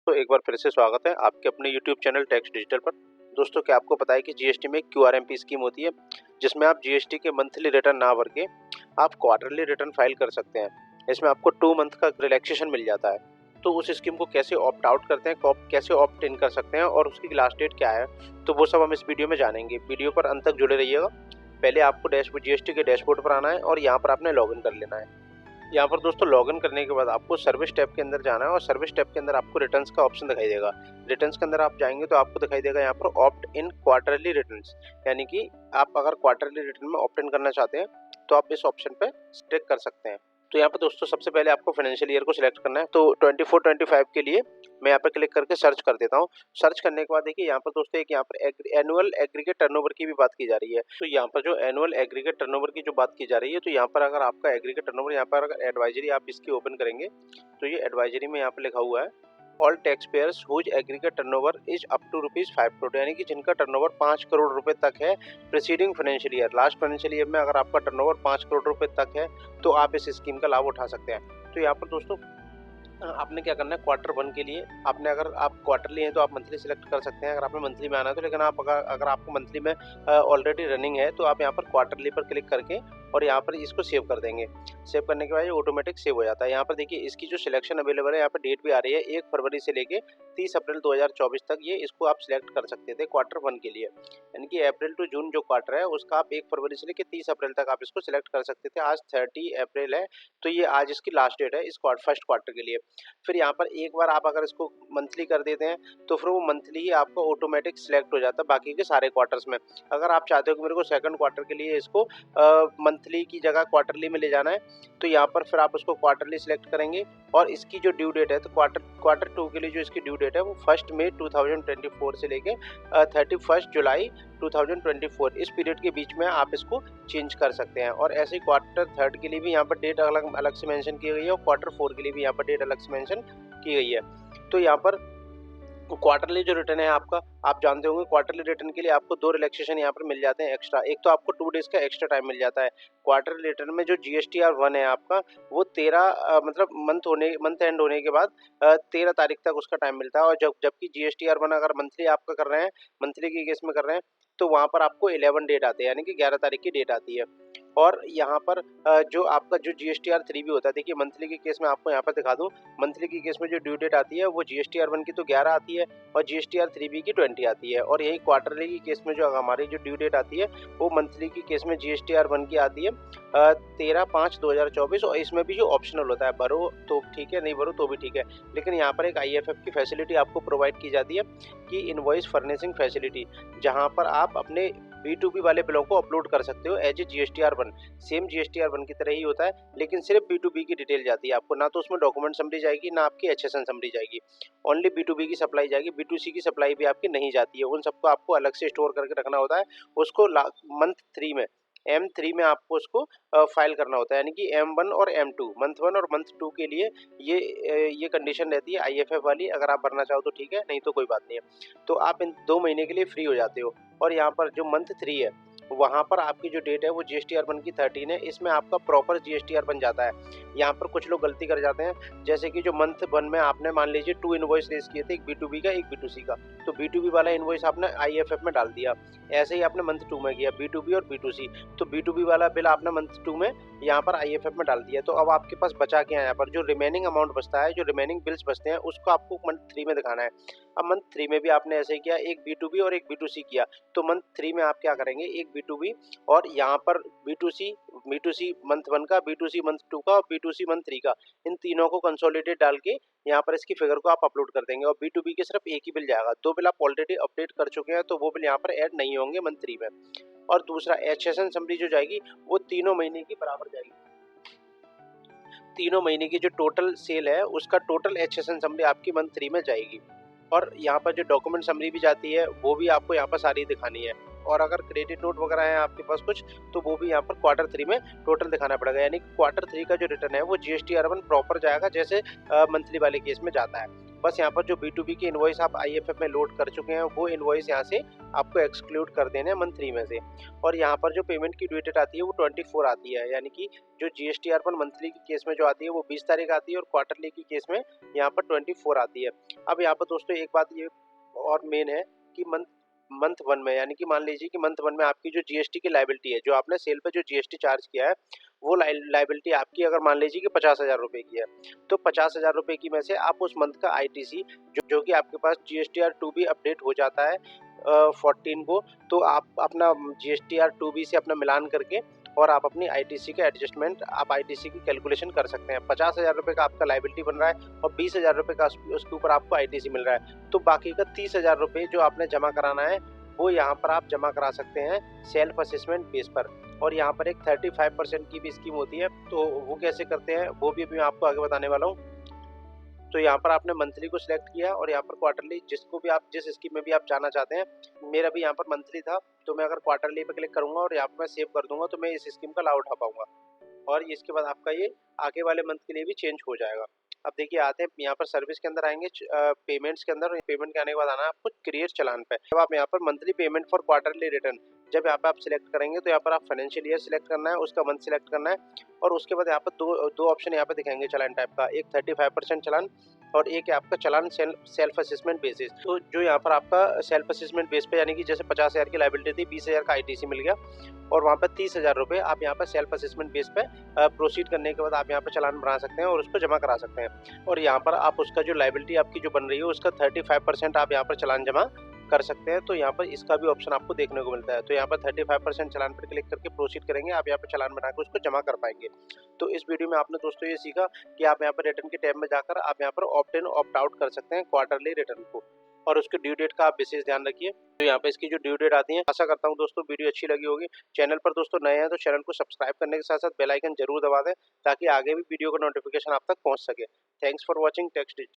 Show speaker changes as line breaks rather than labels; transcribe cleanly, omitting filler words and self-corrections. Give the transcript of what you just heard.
तो एक बार फिर से स्वागत है आपके अपने YouTube चैनल टैक्स डिजिटल पर। दोस्तों, क्या आपको पता है कि जीएसटी में क्यूआरएमपी स्कीम होती है, जिसमें आप जीएसटी के मंथली रिटर्न ना भर के आप क्वार्टरली रिटर्न फाइल कर सकते हैं। इसमें आपको 2 मंथ का रिलैक्सेशन मिल जाता है। तो उस स्कीम को कैसे ऑप्ट आउट करते हैं, कैसे ऑप्ट इन कर सकते हैं और उसकी लास्ट डेट क्या है, तो वो सब हम इस वीडियो में जानेंगे। वीडियो पर अंत तक जुड़े रहिएगा। पहले आपको डैशबोर्ड जीएसटी के डैशबोर्ड पर आना है और यहाँ पर आपने लॉगिन कर लेना है। यहाँ पर दोस्तों लॉगिन करने के बाद आपको सर्विस टैब के अंदर जाना है और सर्विस टैब के अंदर आपको रिटर्न्स का ऑप्शन दिखाई देगा। रिटर्न्स के अंदर आप जाएंगे तो आपको दिखाई देगा यहाँ पर ऑप्ट इन क्वार्टरली रिटर्न्स, यानी कि आप अगर क्वार्टरली रिटर्न में ऑप्ट इन करना चाहते हैं तो आप इस ऑप्शन पे क्लिक कर सकते हैं। तो यहाँ पर दोस्तों सबसे पहले आपको फाइनेंशियल ईयर को सिलेक्ट करना है। तो 24-25 के लिए मैं यहाँ पर क्लिक करके सर्च कर देता हूँ। सर्च करने के बाद देखिए यहाँ पर दोस्तों एक यहाँ पर एनुअल एग्रीगेट टर्नओवर की भी बात की जा रही है। तो यहाँ पर जो एनुअल एग्रीगेट टर्नओवर की जो बात की जा रही है, तो यहाँ पर अगर आपका एग्रीगेट टर्नओवर, यहाँ पर अगर एडवाइजरी आप इसकी ओपन करेंगे तो ये एडवाइजरी में यहाँ पर लिखा हुआ है all tax payers whose aggregate turnover is up to ₹5 crore, यानी कि जिनका टर्नओवर 5 करोड़ रुपए तक है preceding financial year, last financial year में अगर आपका टर्नओवर 5 करोड़ रुपए तक है तो आप इस स्कीम का लाभ उठा सकते हैं। तो यहाँ पर दोस्तों आपने क्या करना है, क्वार्टर 1 के लिए आपने, अगर आप क्वार्टरली हैं तो आप मंथली सिलेक्ट कर सकते हैं अगर आपने मंथली में आना है तो। लेकिन आप अगर आपको मंथली में ऑलरेडी रनिंग है तो आप यहाँ पर क्वार्टरली पर क्लिक करके और यहाँ पर इसको सेव कर देंगे। सेव करने के बाद ये ऑटोमेटिक सेव हो जाता है। यहाँ पर देखिए इसकी जो सिलेक्शन अवेलेबल है, यहाँ पर डेट भी आ रही है 1 फरवरी से लेके 30 अप्रैल 2024 तक। ये इसको आप सिलेक्ट कर सकते थे क्वार्टर 1 के लिए, यानी कि अप्रैल टू जून जो क्वार्टर है उसका आप 1 फरवरी से लेके 30 अप्रैल तक आप इसको सिलेक्ट कर सकते थे। आज 30 अप्रैल है तो ये आज इसकी लास्ट डेट है इस फर्स्ट क्वार्टर के लिए। फिर यहाँ पर एक बार आप अगर इसको मंथली कर देते हैं तो फिर वो मंथली ही आपका ऑटोमेटिक सिलेक्ट हो जाता है बाकी के सारे क्वार्टर्स में। अगर आप चाहते हो कि मेरे को सेकंड क्वार्टर के लिए इसको मंथली की जगह क्वार्टरली में ले जाना है तो यहाँ पर फिर आप उसको क्वार्टरली सिलेक्ट करेंगे और इसकी जो ड्यू डेट है तो क्वार्टर 2 के लिए जो इसकी ड्यू डेट है वो 1 मई 2024 से लेके 31 जुलाई 2024, इस पीरियड के बीच में आप इसको चेंज कर सकते हैं। और ऐसे ही क्वार्टर 3 के लिए भी यहाँ पर डेट अलग से मेंशन की गई है और क्वार्टर 4 के लिए भी यहाँ पर डेट अलग से मेंशन की गई है। तो यहाँ पर क्वार्टरली जो रिटर्न है आपका, आप जानते होंगे क्वार्टरली रिटर्न के लिए आपको 2 रिलैक्सेशन यहाँ पर मिल जाते हैं एक्स्ट्रा। एक तो आपको 2 डेज का एक्स्ट्रा टाइम मिल जाता है। क्वार्टरली रिटर्न में जो जीएसटीआर 1 है आपका वो 13 मतलब मंथ एंड होने के बाद 13 तारीख तक उसका टाइम मिलता है। और जबकि जीएसटीआर 1 अगर मंथली आपका कर रहे हैं, मंथली के केस में कर रहे हैं तो वहाँ पर आपको 11 डेट आते हैं, यानी कि 11 तारीख की डेट आती है। और यहाँ पर जो आपका जो जीएसटीआर 3 भी होता है, देखिए मंथली के केस में आपको यहाँ पर दिखा दूं, मंथली के केस में जो ड्यू डेट आती है वो जीएसटीआर 1 की तो 11 आती है और जीएसटीआर 3B की 20 आती है। और यही क्वार्टरली की केस में जो हमारी जो ड्यू डेट आती है वो मंथली की केस में जीएसटीआर 1 की आती है 13/5/2024। और इसमें भी जो ऑप्शनल होता है, भरो तो ठीक है, नहीं भरो तो भी ठीक है। लेकिन यहाँ पर एक आईएफएफ की फैसिलिटी आपको प्रोवाइड की जाती है कि इनवॉइस फर्निशिंग फैसिलिटी, जहाँ पर आप अपने B2B वाले बिलों को अपलोड कर सकते हो as a GSTR 1। Same GSTR 1 की तरह ही होता है, लेकिन सिर्फ B2B की डिटेल जाती है आपको, ना तो उसमें डॉक्यूमेंट समरी जाएगी ना आपकी HSN समरी जाएगी, ओनली B2B की सप्लाई जाएगी। B2C की सप्लाई भी आपकी नहीं जाती है, उन सबको आपको अलग से स्टोर करके रखना होता है। उसको मंथ 3 में M3 में आपको उसको फाइल करना होता है, यानी कि M1 और M2, मंथ 1 और मंथ 2 के लिए ये कंडीशन रहती है आईएफएफ वाली। अगर आप भरना चाहो तो ठीक है, नहीं तो कोई बात नहीं है। तो आप इन 2 महीने के लिए फ्री हो जाते हो। और यहाँ पर जो मंथ 3 है वहाँ पर आपकी जो डेट है वो जीएसटीआर 1 की 13 है, इसमें आपका प्रॉपर जीएसटीआर बन जाता है। यहाँ पर कुछ लोग गलती कर जाते हैं, जैसे कि जो मंथ 1 में आपने मान लीजिए 2 इनवॉइस रेज किए थे, एक B2B का एक B2C का, तो B2B वाला इनवॉइस आपने आईएफएफ में डाल दिया। ऐसे ही आपने मंथ 2 में किया B2B और B2C, तो B2B वाला बिल आपने मंथ 2 में यहाँ पर आईएफएफ में डाल दिया। तो अब आपके पास बचा क्या है, यहाँ पर जो रिमेनिंग अमाउंट बचता है, जो रिमेनिंग बिल्स बचते हैं उसको आपको मंथ 3 में दिखाना है। अब मंथ 3 में भी आपने ऐसे ही किया, एक B2B और एक B2C किया, तो मंथ 3 में आप क्या करेंगे, एक B2B और यहाँ पर B2C मंथ 1 का, B2C मंथ 2 का और B2C मंथ 3 का, इन तीनों को कंसोलिडेट डाल के यहाँ पर इसकी फिगर को आप अपलोड कर देंगे। और B2B के सिर्फ एक ही बिल जाएगा, 2 बिल आप ऑलरेडी अपडेट कर चुके हैं तो वो बिल यहाँ पर ऐड नहीं होंगे मंथ 3 में। और दूसरा HSN समरी जो जाएगी वो 3 महीने की बराबर जाएगी। 3 महीने की जो टोटल सेल है उसका टोटल HSN समरी आपकी मंथ 3 में जाएगी। और यहाँ पर जो डॉक्यूमेंट समरी भी जाती है वो भी आपको यहाँ पर सारी दिखानी है। और अगर क्रेडिट नोट वगैरह है आपके पास कुछ तो वो भी यहाँ पर क्वार्टर 3 में टोटल दिखाना पड़ेगा, यानी क्वार्टर 3 का जो रिटर्न है वो जीएसटीआर 1 प्रॉपर जाएगा जैसे मंथली वाले केस में जाता है। बस यहाँ पर जो B2B की इनवॉइस आप IFF में लोड कर चुके हैं वो इनवॉइस यहाँ से आपको एक्सक्लूड कर देने हैं मंथ 3 में से। और यहाँ पर जो पेमेंट की ड्यू डेट आती है वो 24 आती है, यानी कि जो GSTR पर मंथली की केस में जो आती है वो 20 तारीख आती है और क्वार्टरली की केस में यहाँ पर 24 आती है। अब यहाँ पर दोस्तों एक बात ये और मेन है कि मंथ 1 में, यानी कि मान लीजिए कि मंथ 1 में आपकी जो GST की लायबिलिटी है, जो आपने सेल पे जो GST चार्ज किया है, वो लायबिलिटी आपकी अगर मान लीजिए कि 50,000 रुपए की है, तो 50,000 रुपए की में से आप उस मंथ का ITC जो कि आपके पास GSTR 2B अपडेट हो जाता है 14 को, तो आप अपना GSTR 2B से अपना मिलान करके और आप अपनी ITC का एडजस्टमेंट, आप ITC की कैलकुलेशन कर सकते हैं। 50,000 रुपए का आपका लायबिलिटी बन रहा है और 20,000 रुपए का उसके ऊपर आपको ITC मिल रहा है, तो बाकी का 30,000 रुपए जो आपने जमा कराना है वो यहाँ पर आप जमा करा सकते हैं सेल्फ असेसमेंट बेस पर। और यहाँ पर एक 35% की भी स्कीम होती है, तो वो कैसे करते हैं वो भी मैं आपको आगे बताने वाला हूँ। तो यहाँ पर आपने मंथली को सिलेक्ट किया और यहाँ पर क्वार्टरली, जिसको भी आप जिस स्कीम में भी आप जाना चाहते हैं, मेरा भी यहाँ पर मंथली था, तो मैं अगर क्वार्टरली पे क्लिक करूंगा और यहाँ पर मैं सेव कर दूंगा तो मैं इस स्कीम का लाभ उठा पाऊंगा और इसके बाद आपका ये आगे वाले मंथ के लिए भी चेंज हो जाएगा। अब देखिए आते हैं यहाँ पर सर्विस के अंदर आएंगे, पेमेंट्स के अंदर। पेमेंट के आने के बाद आना है आपको क्रिएट चालान पे। जब आप यहाँ पर monthly payment for quarterly return, जब यहाँ पे आप सिलेक्ट करेंगे तो यहाँ पर आप फाइनेंशियल ईयर सिलेक्ट करना है, उसका मंथ सिलेक्ट करना है और उसके बाद यहाँ पर दो ऑप्शन यहाँ पे दिखाएंगे चालान टाइप का, एक 35% चालान और एक है आपका चालान सेल्फ असेसमेंट बेसिस। तो जो यहाँ पर आपका सेल्फ असेसमेंट बेस पे, यानी कि जैसे 50,000 की लायबिलिटी थी, 20,000 का ITC मिल गया और वहाँ पर 30,000 रुपये आप यहाँ पर सेल्फ असेसमेंट बेस पे प्रोसीड करने के बाद आप यहाँ पर चालान बना सकते हैं और उसको जमा करा सकते हैं। और यहाँ पर आप उसका जो लायबिलिटी आपकी जो बन रही है उसका 35% आप यहाँ पर चालान जमा कर सकते हैं। तो यहाँ पर इसका भी ऑप्शन आपको देखने को मिलता है। तो यहाँ पर 35% चालान पर क्लिक करके प्रोसीड करेंगे, आप यहाँ पर चालान बना के उसको जमा कर पाएंगे। तो इस वीडियो में आपने दोस्तों ये सीखा कि आप यहाँ पर रिटर्न के टैब में जाकर आप यहाँ पर ऑप्ट इन ऑप्ट आउट कर सकते हैं क्वार्टरली रिटर्न को, और उसके ड्यू डेट का आप विशेष ध्यान रखिए। तो यहाँ पे इसकी जो ड्यू डेट आती है, आशा करता हूँ दोस्तों वीडियो अच्छी लगी होगी। चैनल पर दोस्तों नए हैं तो चैनल को सब्सक्राइब करने के साथ साथ बेल आइकन जरूर दबा दें ताकि आगे भी वीडियो का नोटिफिकेशन आप तक पहुँच सके। Thanks for watching text digital.